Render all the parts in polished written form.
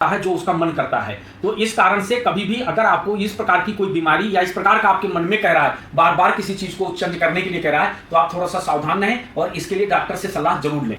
है जो उसका मन करता है। तो इस कारण से कभी भी अगर आपको इस प्रकार की कोई बीमारी या इस प्रकार का आपके मन में कह रहा है, बार बार किसी चीज को चेंज करने के लिए कह रहा है, तो आप थोड़ा सा सावधान रहें और इसके लिए डॉक्टर से सलाह जरूर लें।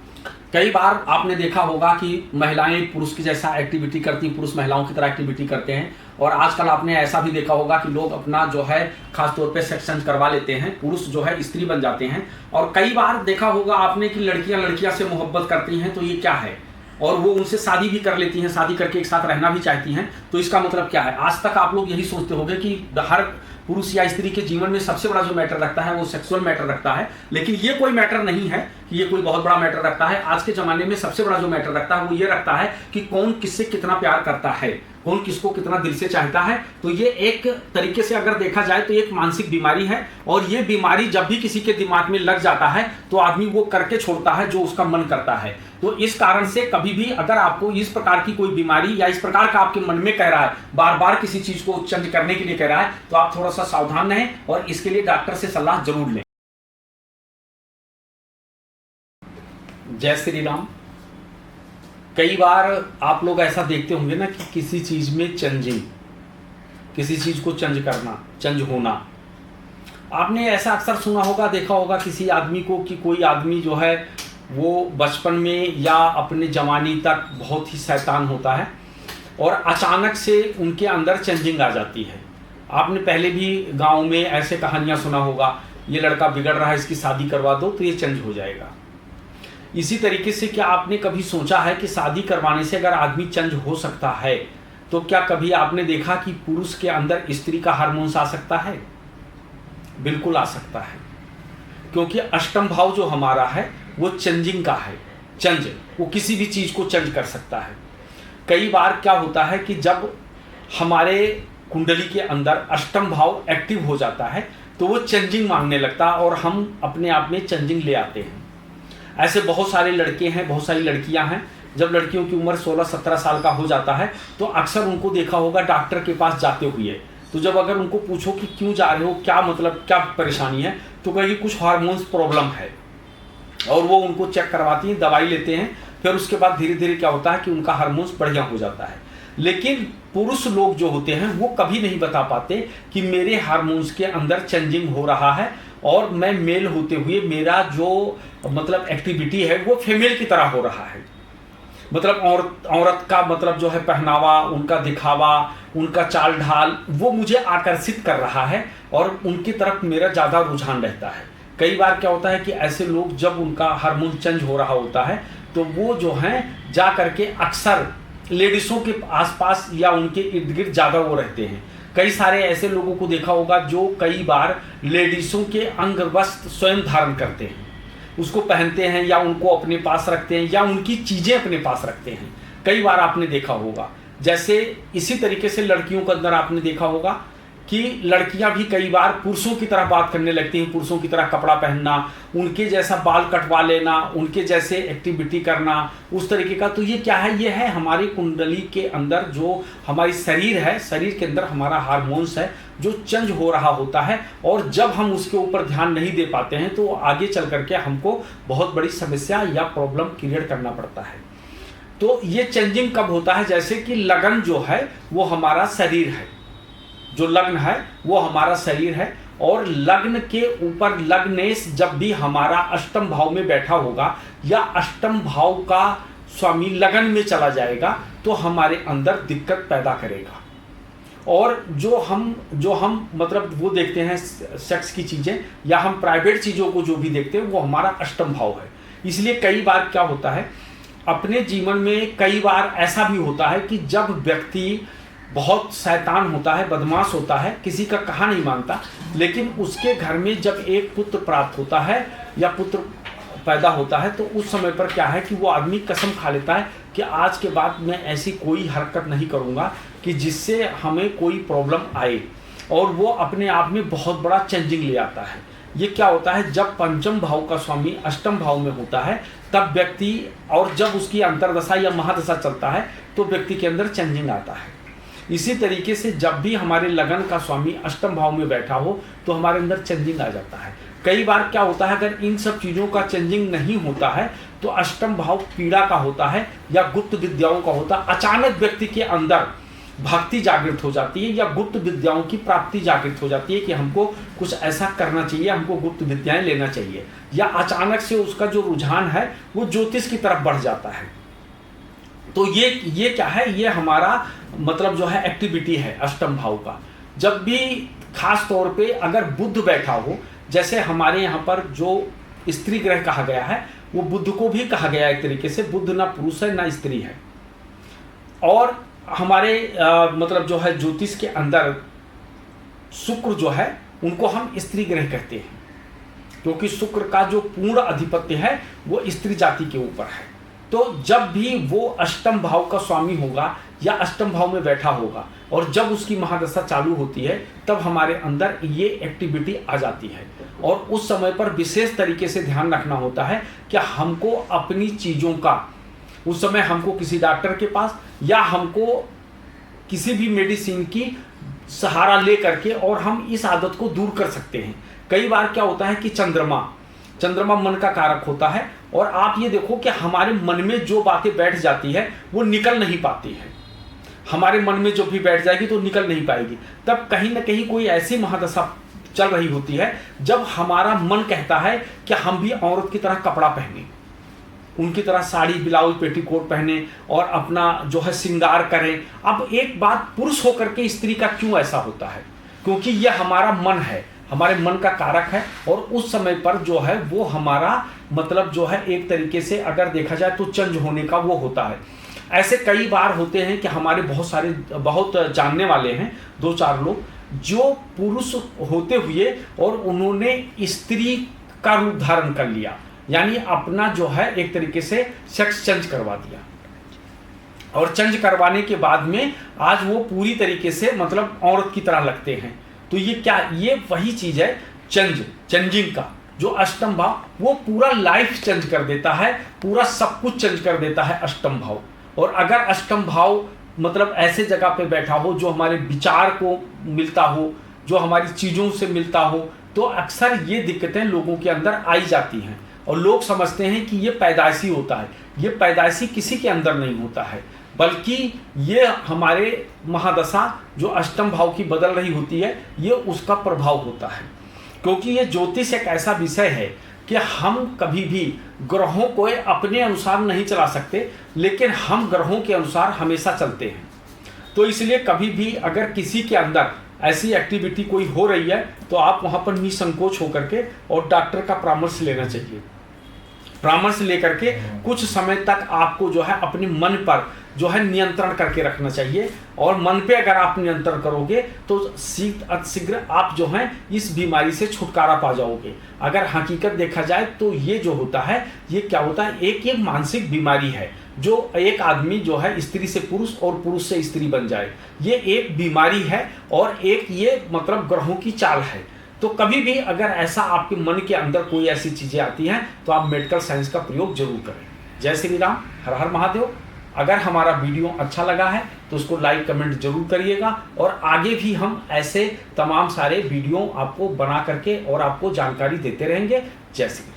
कई बार आपने देखा होगा कि महिलाएं पुरुष की जैसा एक्टिविटी करती, पुरुष महिलाओं की तरह एक्टिविटी करते हैं। और आजकल आपने ऐसा भी देखा होगा कि लोग अपना जो है खास तौर पे सेक्स चेंज करवा लेते हैं, पुरुष जो है स्त्री बन जाते हैं। और कई बार देखा होगा आपने कि लड़कियां से मोहब्बत करती हैं, तो ये क्या है, और वो उनसे शादी भी कर लेती हैं, शादी करके एक साथ रहना भी चाहती हैं। तो इसका मतलब क्या है? आज तक आप लोग यही सोचते होंगे कि हर पुरुष या स्त्री के जीवन में सबसे बड़ा जो मैटर रखता है वो सेक्सुअल मैटर रखता है, लेकिन ये कोई मैटर नहीं है कि ये कोई बहुत बड़ा मैटर रखता है। आज के ज़माने में सबसे बड़ा जो मैटर रखता है वो ये रखता है कि कौन किससे कितना प्यार करता है, कौन किसको कितना दिल से चाहता है। तो ये एक तरीके से अगर देखा जाए तो एक मानसिक बीमारी है, और ये बीमारी जब भी किसी के दिमाग में लग जाता है तो आदमी वो करके छोड़ता है जो उसका मन करता है। तो इस कारण से कभी भी अगर आपको इस प्रकार की कोई बीमारी या इस प्रकार का आपके मन में कह रहा है, बार बार किसी चीज को चेंज करने के लिए कह रहा है, तो आप थोड़ा सा सावधान रहें और इसके लिए डॉक्टर से सलाह जरूर लें। जय श्री राम। कई बार आप लोग ऐसा देखते होंगे ना कि किसी चीज में चेंजिंग, किसी चीज को चेंज करना, चेंज होना। आपने ऐसा अक्सर सुना होगा, देखा होगा किसी आदमी को कि कोई आदमी जो है वो बचपन में या अपने जवानी तक बहुत ही शैतान होता है और अचानक से उनके अंदर चेंजिंग आ जाती है। आपने पहले भी गांव में ऐसे कहानियां सुना होगा, ये लड़का बिगड़ रहा है, इसकी शादी करवा दो तो ये चेंज हो जाएगा। इसी तरीके से क्या आपने कभी सोचा है कि शादी करवाने से अगर आदमी चेंज हो सकता है, तो क्या कभी आपने देखा कि पुरुष के अंदर स्त्री का हार्मोन्स आ सकता है? बिल्कुल आ सकता है, क्योंकि अष्टम भाव जो हमारा है वो चेंजिंग का है। चेंज, वो किसी भी चीज को चेंज कर सकता है। कई बार क्या होता है कि जब हमारे कुंडली के अंदर अष्टम भाव एक्टिव हो जाता है तो वो चेंजिंग मांगने लगता है और हम अपने आप में चेंजिंग ले आते हैं। ऐसे बहुत सारे लड़के हैं, बहुत सारी लड़कियां हैं। जब लड़कियों की उम्र 16-17 साल का हो जाता है तो अक्सर उनको देखा होगा डॉक्टर के पास जाते हुए। तो जब अगर उनको पूछो कि क्यों जा रहे हो, क्या मतलब, क्या परेशानी है, तो कहेगी कुछ हार्मोन्स प्रॉब्लम है, और वो उनको चेक करवाती हैं, दवाई लेते हैं। फिर उसके बाद धीरे धीरे क्या होता है कि उनका हार्मोन्स बढ़िया हो जाता है। लेकिन पुरुष लोग जो होते हैं वो कभी नहीं बता पाते कि मेरे हार्मोन्स के अंदर चेंजिंग हो रहा है और मैं मेल होते हुए मेरा जो मतलब एक्टिविटी है वो फीमेल की तरह हो रहा है। मतलब औरत का मतलब जो है पहनावा, उनका दिखावा, उनका चाल ढाल, वो मुझे आकर्षित कर रहा है और उनकी तरफ मेरा ज़्यादा रुझान रहता है। कई बार क्या होता है कि ऐसे लोग जब उनका हार्मोन चेंज हो रहा होता है तो वो जो हैं जा करके अक्सर लेडीज़ों के आसपास या उनके इर्द गिर्द ज़्यादा वो रहते हैं। कई सारे ऐसे लोगों को देखा होगा जो कई बार लेडीज़ों के अंग वस्त्र स्वयं धारण करते हैं, उसको पहनते हैं या उनको अपने पास रखते हैं या उनकी चीज़ें अपने पास रखते हैं। कई बार आपने देखा होगा। जैसे इसी तरीके से लड़कियों के अंदर आपने देखा होगा कि लड़कियां भी कई बार पुरुषों की तरह बात करने लगती हैं, पुरुषों की तरह कपड़ा पहनना, उनके जैसा बाल कटवा लेना, उनके जैसे एक्टिविटी करना, उस तरीके का। तो ये क्या है? ये है हमारी कुंडली के अंदर जो हमारी शरीर है, शरीर के अंदर हमारा हार्मोन्स है जो चेंज हो रहा होता है। और जब हम उसके ऊपर ध्यान नहीं दे पाते हैं तो आगे चल करके हमको बहुत बड़ी समस्या या प्रॉब्लम क्रिएट करना पड़ता है। तो ये चेंजिंग कब होता है? जैसे कि लगन जो है वो हमारा शरीर है, जो लग्न है वो हमारा शरीर है, और लग्न के ऊपर लग्नेश जब भी हमारा अष्टम भाव में बैठा होगा या अष्टम भाव का स्वामी लगन में चला जाएगा तो हमारे अंदर दिक्कत पैदा करेगा। और जो हम मतलब वो देखते हैं सेक्स की चीज़ें या हम प्राइवेट चीज़ों को जो भी देखते हैं वो हमारा अष्टम भाव है। इसलिए कई बार क्या होता है, अपने जीवन में कई बार ऐसा भी होता है कि जब व्यक्ति बहुत शैतान होता है, बदमाश होता है, किसी का कहा नहीं मानता, लेकिन उसके घर में जब एक पुत्र प्राप्त होता है या पुत्र पैदा होता है तो उस समय पर क्या है कि वो आदमी कसम खा लेता है कि आज के बाद मैं ऐसी कोई हरकत नहीं करूँगा कि जिससे हमें कोई प्रॉब्लम आए, और वो अपने आप में बहुत बड़ा चेंजिंग ले आता है। ये क्या होता है? जब पंचम भाव का स्वामी अष्टम भाव में होता है तब व्यक्ति, और जब उसकी अंतर्दशा या महादशा चलता है तो व्यक्ति के अंदर चेंजिंग आता है। इसी तरीके से जब भी हमारे लगन का स्वामी अष्टम भाव में बैठा हो तो हमारे अंदर चेंजिंग आ जाता है। कई बार क्या होता है, अगर इन सब चीज़ों का चेंजिंग नहीं होता है तो अष्टम भाव पीड़ा का होता है या गुप्त विद्याओं का होता है। अचानक व्यक्ति के अंदर भक्ति जागृत हो जाती है या गुप्त विद्याओं की प्राप्ति जागृत हो जाती है कि हमको कुछ ऐसा करना चाहिए, हमको गुप्त विद्याएं लेना चाहिए, या अचानक से उसका जो रुझान है वो ज्योतिष की तरफ बढ़ जाता है। तो ये क्या है, ये हमारा मतलब जो है एक्टिविटी है अष्टम भाव का। जब भी खास तौर पे अगर बुध बैठा हो, जैसे हमारे यहाँ पर जो स्त्री ग्रह कहा गया है वो बुध को भी कहा गया है एक तरीके से, बुध ना पुरुष है ना स्त्री है। और हमारे मतलब जो है ज्योतिष के अंदर शुक्र जो है उनको हम स्त्री ग्रह कहते हैं, क्योंकि शुक्र का जो पूर्ण अधिपत्य है वो स्त्री जाति के ऊपर है। तो जब भी वो अष्टम भाव का स्वामी होगा या अष्टम भाव में बैठा होगा और जब उसकी महादशा चालू होती है तब हमारे अंदर ये एक्टिविटी आ जाती है। और उस समय पर विशेष तरीके से ध्यान रखना होता है कि हमको अपनी चीज़ों का, उस समय हमको किसी डॉक्टर के पास या हमको किसी भी मेडिसिन की सहारा ले करके और हम इस आदत को दूर कर सकते हैं। कई बार क्या होता है कि चंद्रमा मन का कारक होता है और आप ये देखो कि हमारे मन में जो बातें बैठ जाती है वो निकल नहीं पाती है। हमारे मन में जो भी बैठ जाएगी तो निकल नहीं पाएगी। तब कहीं ना कहीं कोई ऐसी महादशा चल रही होती है जब हमारा मन कहता है कि हम भी औरत की तरह कपड़ा पहने, उनकी तरह साड़ी ब्लाउज पेटीकोट पहने और अपना जो है श्रृंगार करें। अब एक बात, पुरुष होकर के स्त्री का क्यों ऐसा होता है? क्योंकि यह हमारा मन है, हमारे मन का कारक है और उस समय पर जो है वो हमारा मतलब जो है एक तरीके से अगर देखा जाए तो चंज होने का वो होता है। ऐसे कई बार होते हैं कि हमारे बहुत जानने वाले हैं 2-4 लोग जो पुरुष होते हुए और उन्होंने स्त्री का रूप धारण कर लिया, यानी अपना जो है एक तरीके से सेक्स चेंज करवा दिया और चेंज करवाने के बाद में आज वो पूरी तरीके से मतलब औरत की तरह लगते हैं। तो ये क्या, ये वही चीज है चेंजिंग का, जो अष्टम भाव वो पूरा लाइफ चेंज कर देता है, पूरा सब कुछ चेंज कर देता है अष्टम भाव। और अगर अष्टम भाव मतलब ऐसे जगह पे बैठा हो जो हमारे विचार को मिलता हो, जो हमारी चीज़ों से मिलता हो, तो अक्सर ये दिक्कतें लोगों के अंदर आई जाती हैं और लोग समझते हैं कि ये पैदाइशी होता है। ये पैदाइशी किसी के अंदर नहीं होता है, बल्कि ये हमारे महादशा जो अष्टम भाव की बदल रही होती है ये उसका प्रभाव होता है। क्योंकि ये ज्योतिष एक ऐसा विषय है कि हम कभी भी ग्रहों को अपने अनुसार नहीं चला सकते, लेकिन हम ग्रहों के अनुसार हमेशा चलते हैं। तो इसलिए कभी भी अगर किसी के अंदर ऐसी एक्टिविटी कोई हो रही है तो आप वहाँ पर निसंकोच होकर के और डॉक्टर का परामर्श लेना चाहिए। परामर्श लेकर के कुछ समय तक आपको जो है अपने मन पर जो है नियंत्रण करके रखना चाहिए। और मन पे अगर आप नियंत्रण करोगे तो शीघ्र आप जो है इस बीमारी से छुटकारा पा जाओगे। अगर हकीकत देखा जाए तो ये जो होता है ये क्या होता है, एक मानसिक बीमारी है जो एक आदमी जो है स्त्री से पुरुष और पुरुष से स्त्री बन जाए, ये एक बीमारी है और एक ये मतलब ग्रहों की चाल है। तो कभी भी अगर ऐसा आपके मन के अंदर कोई ऐसी चीज़ें आती हैं तो आप मेडिकल साइंस का प्रयोग जरूर करें। जय श्री राम, हर हर महादेव। अगर हमारा वीडियो अच्छा लगा है तो उसको लाइक कमेंट जरूर करिएगा और आगे भी हम ऐसे तमाम सारे वीडियो आपको बना करके और आपको जानकारी देते रहेंगे। जय श्री राम।